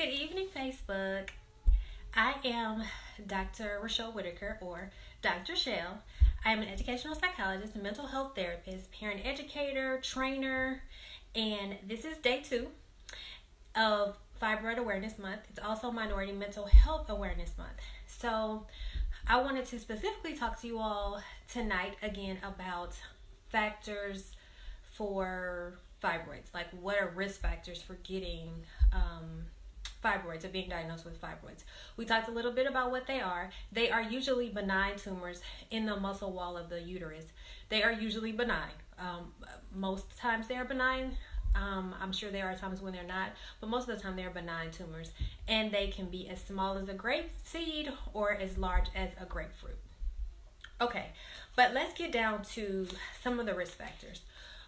Good evening, Facebook. I am Dr. Rochelle Whitaker, or Dr. Shell. I am an educational psychologist, a mental health therapist, parent educator, trainer, and this is day 2 of Fibroid Awareness Month. It's also Minority Mental Health Awareness Month. So I wanted to specifically talk to you all tonight again about factors for fibroids. Like, what are risk factors for getting fibroids or being diagnosed with fibroids? We talked a little bit about what they are. They are usually benign tumors in the muscle wall of the uterus. They are usually benign. Most times they are benign. I'm sure there are times when they're not, but most of the time they're benign tumors, and they can be as small as a grape seed or as large as a grapefruit. Okay, but let's get down to some of the risk factors.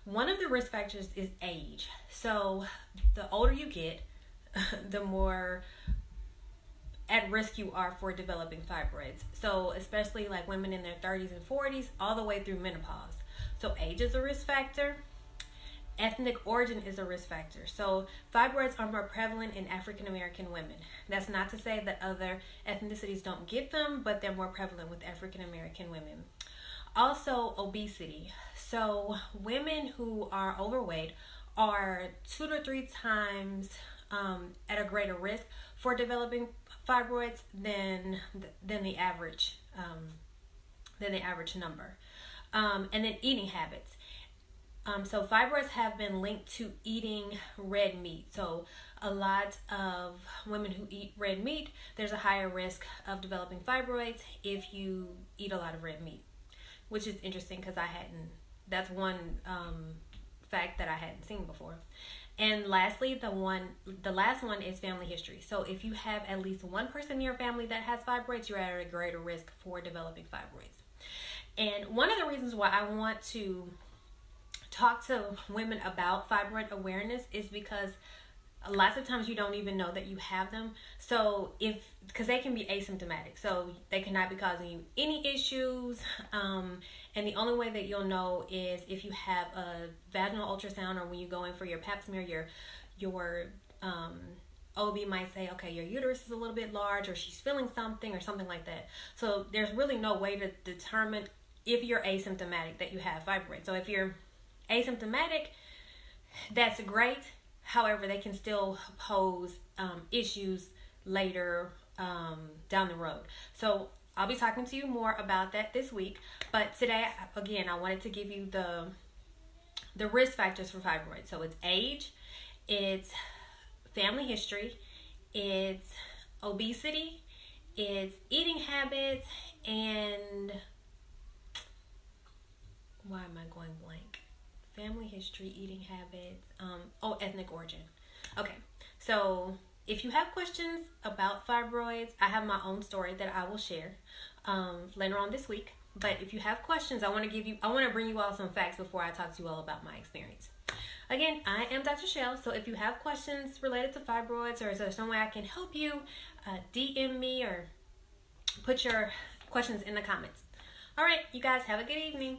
One of the risk factors is age. So the older you get, the more at risk you are for developing fibroids. So especially like women in their 30s and 40s all the way through menopause. So age is a risk factor. Ethnic origin is a risk factor. So fibroids are more prevalent in African American women. That's not to say that other ethnicities don't get them, but they're more prevalent with African American women. Also, obesity. So women who are overweight are 2 to 3 times at a greater risk for developing fibroids than the average number. And then eating habits. So fibroids have been linked to eating red meat. So a lot of women who eat red meat, there's a higher risk of developing fibroids if you eat a lot of red meat, which is interesting because that's one fact that I hadn't seen before. And lastly, the last one is family history. So if you have at least one person in your family that has fibroids, you're at a greater risk for developing fibroids. And one of the reasons why I want to talk to women about fibroid awareness is because lots of times you don't even know that you have them. So because they can be asymptomatic, so they cannot be causing you any issues, and the only way that you'll know is if you have a vaginal ultrasound, or when you go in for your pap smear, your OB might say, okay, your uterus is a little bit large, or she's feeling something, or something like that. So there's really no way to determine if you're asymptomatic that you have fibroids. So if you're asymptomatic, that's great. However, they can still pose issues later down the road. So I'll be talking to you more about that this week. But today, again, I wanted to give you the risk factors for fibroids. So it's age, it's family history, it's obesity, it's eating habits, and why am I going blank? Family history, eating habits, ethnic origin. Okay, so if you have questions about fibroids, I have my own story that I will share later on this week. But if you have questions, I want to bring you all some facts before I talk to you all about my experience. Again, I am Dr. Shell, so if you have questions related to fibroids, or is there some way I can help you, DM me or put your questions in the comments. All right, you guys have a good evening.